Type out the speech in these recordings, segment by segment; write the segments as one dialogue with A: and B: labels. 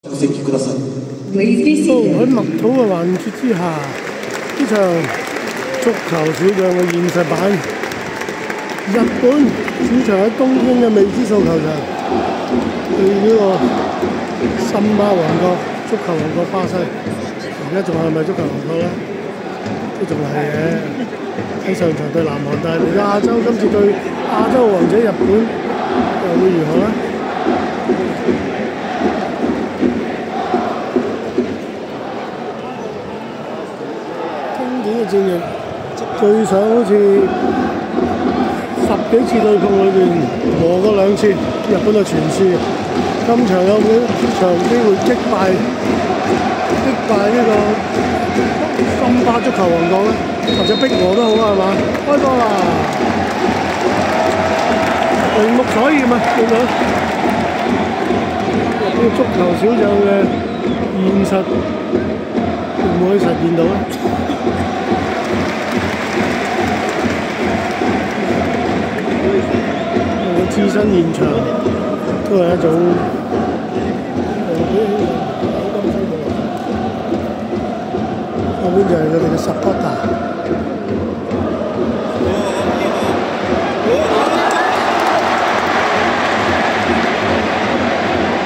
A: お席ください。
B: 喺默土嘅環節之下，呢場足球小將嘅現實版，日本主場喺東京嘅未知數球場對呢個森巴王國足球王國巴西，而家仲係咪足球王國咧？都仲係嘅。喺上場對南韓，但係嚟到亞洲，今次對亞洲王者日本又會如何咧？戰役最少好似10幾次對碰裏邊和過2次，日本就全輸。今場有幾場機會擊敗呢個森巴足球王國咧，或者逼和都好啊，係嘛？開波啦！屏目所驗啊，見到呢個足球小將嘅現實會唔會可以實現到咧？置身現場都係一種後邊就係佢哋嘅 supporter，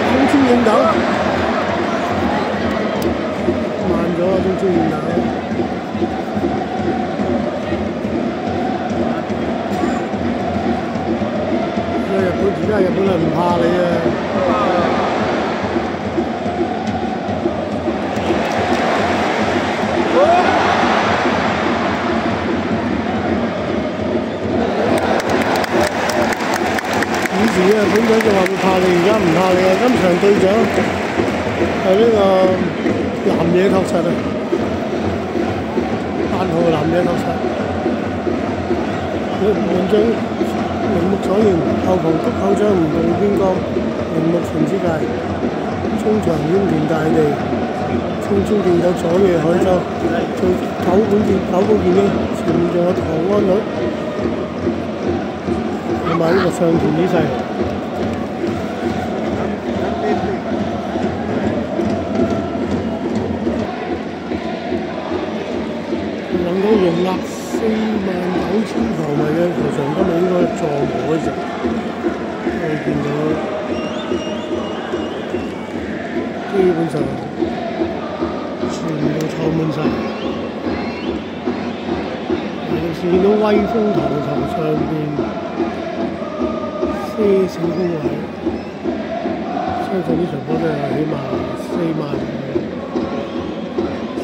B: 中村影斗慢咗啊！中村影斗。而家日本係唔怕你啊！以前啊，本仔就話會怕你，而家唔怕你啊！今場隊長係呢個南野拓實啊，8號南野拓實，佢門將。鈴木所言，後防督口長唔動邊光，鈴木全之界，中場櫻田大地，青春電鬥佐野海洲，做9保健英，前面仲有唐安律，同埋呢個上田以世。能夠容納49000球迷嘅球場，今日應該坐滿一席。我見到基本上全部坐滿晒。尤其是見到威風堂球上邊些少空位，相信呢場波都係起碼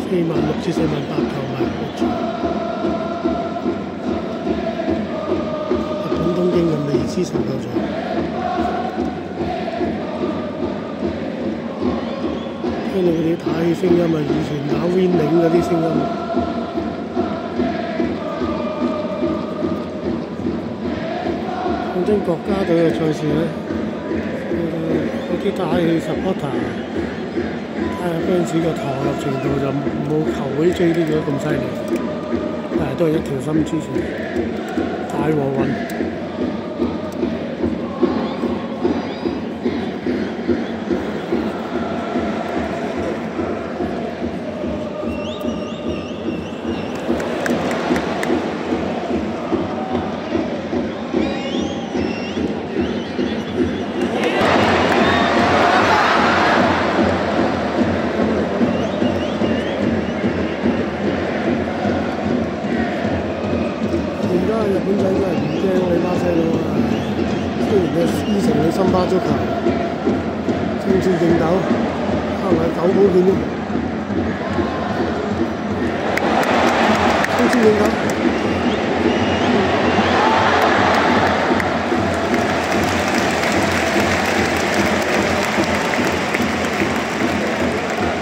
B: 46000至48000球迷入場。東京嘅未知數球場，聽到佢哋打氣聲音啊，以前打 Winning 嗰啲聲音。講真，國家隊嘅賽事咧，嗰啲打氣 supporter， 睇下fans嘅投入程度就冇球會 J 呢啲咁犀利，但係都係一條心支持，大和運。日本仔真係唔驚你巴西佬啊！雖然佢師承你森巴足球，青春勁鬥，可能係9保健啫。青春勁鬥，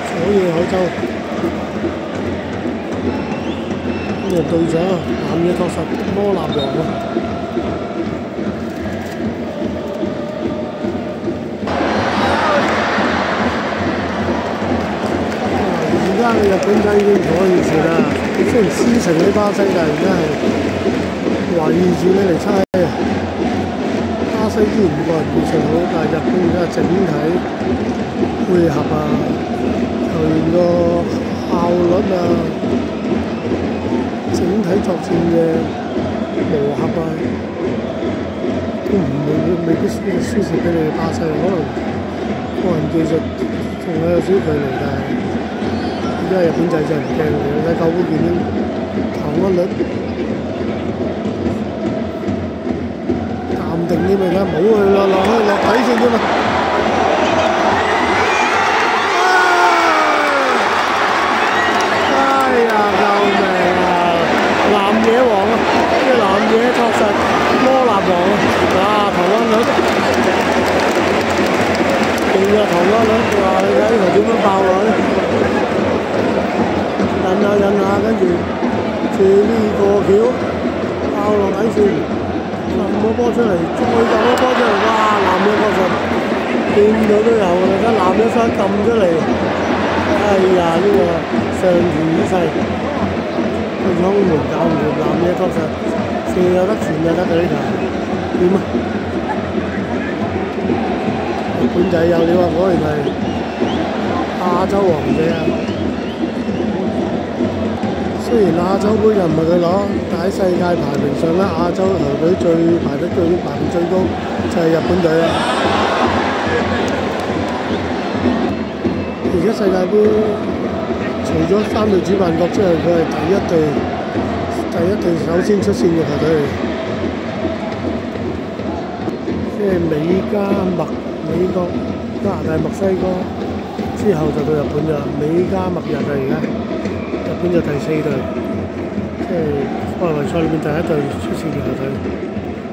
B: 佐野海洲。隊長南野拓實摩納王啊！而家嘅日本仔已經唔可以事啦，雖然師承喺巴西，但係而家係懷疑住你嚟猜啊！巴西依然5個人表現好，但係日本而家整體配合啊，球員個效率啊，整體作戰嘅磨合啊，都未必輸蝕俾你巴西，可能個人技術仲有少少距離，但係而家日本仔真係唔驚嘅，睇九寶見啲投安率淡定啲咪得，冇去落底線啫嘛。野王啊，即係南野確實摩納王啊，投安率勁啊，投安率，哇！你睇呢球點樣爆落去？引下，跟住借呢個橋爆落底線，撳個波出嚟，再撳個波出嚟，哇！南野確實見到都有㗎啦，而家南野想撳出嚟，哎呀！呢個上田以世。空門搞唔掂，南野確實射又得，傳又得嘅呢球，點啊？日本仔有料啊！果然係亞洲王者啊！雖然亞洲杯又唔係佢攞，但喺世界排名上咧，亞洲球隊排名最高就係日本隊啦。而家世界盃除咗3隊主辦國之外，佢係第一隊首先出線嘅球隊嚟，即係美國、加拿大、墨西哥之後就到日本㗎啦。美加墨日啊，而家日本就第4隊，即係外圍賽裏面第一隊出線嘅球隊，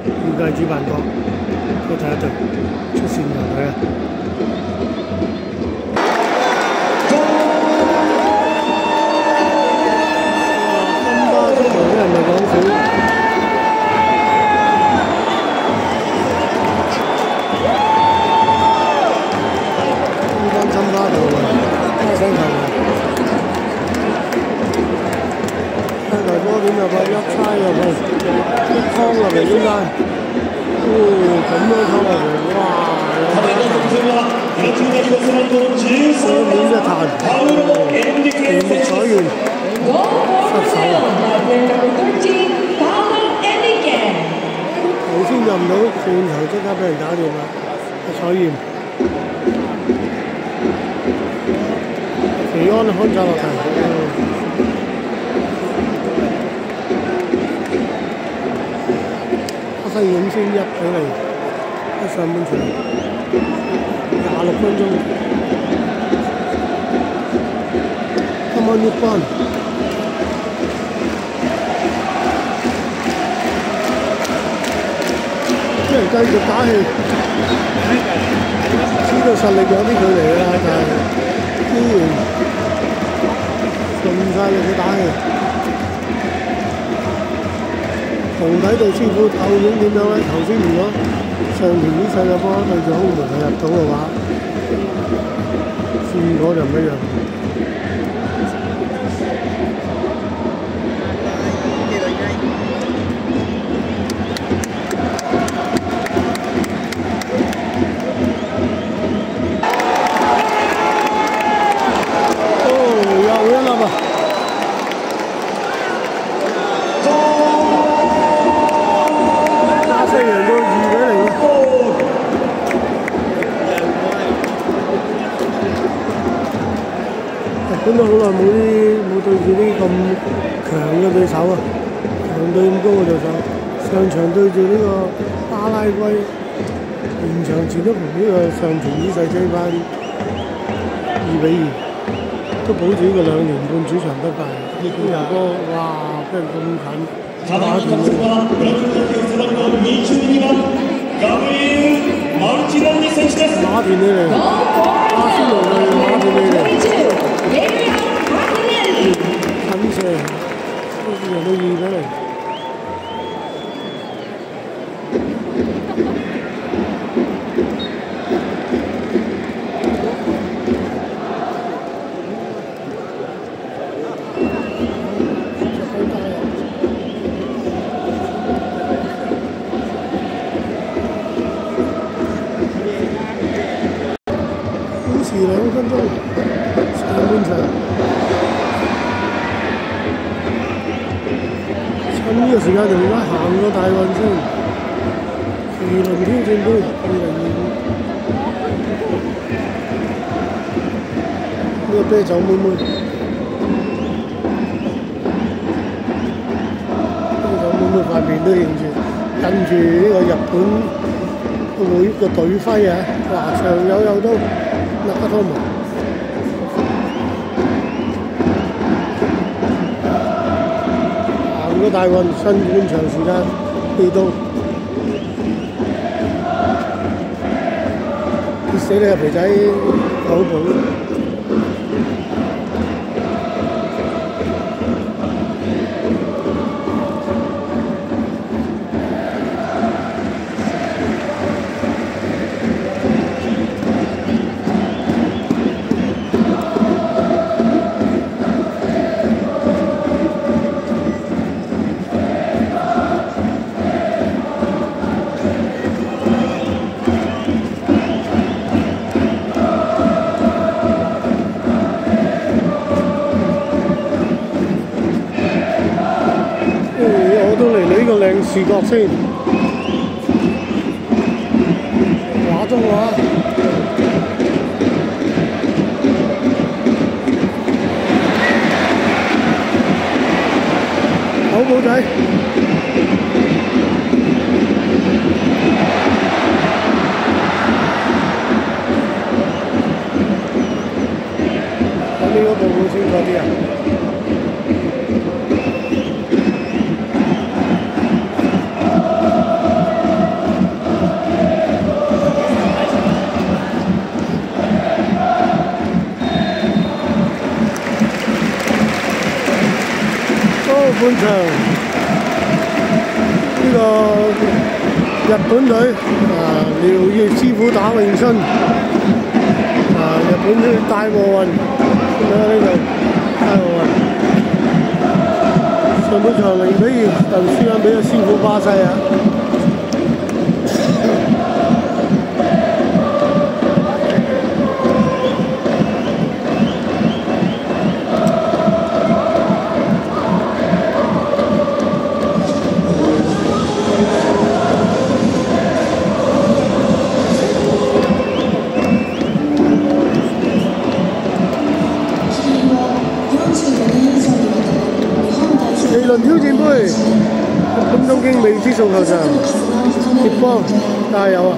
B: 預計主辦國都第一隊出線球隊啊！西影先1比0，上半場26分鐘 ，Come on Japan！ 啲人繼續打氣，知道實力有啲距離啦，但係依然盡晒力去打氣。紅底道師傅究竟點樣咧？頭先如果上田以世嘅波對住空門係入到嘅話，戰果就唔一樣。本都好耐冇對住啲咁強嘅對手啊，強隊咁高嘅對手。上場對住呢個巴拉圭，完場前都同呢個上田以世追翻2比2，都保住呢個2年半主場不敗。呢個波哇，俾人咁近，打斷馬田尼嚟，阿仙奴嘅馬田尼嚟。近射，都是人都2比0。保持2分半場。趁呢個時間就而家行個大運先，麒麟挑戰杯2025。呢個啤酒妹妹，啤酒妹妹塊面都認住，印住呢個日本會個隊徽啊！哇，長有都勒得拖毛。行個大運，新半場時間未到，跌死你個皮仔口寶！靚視覺先，畫中畫，好寶仔，咁呢個部會清楚啲啊！半場呢個日本隊廖燁師傅打詠春日本隊大和運呢度大和運上半場0-2就輸緊俾個師傅巴西啊！麒麟挑戰杯，日本東京未知數球場，葉邦加油啊！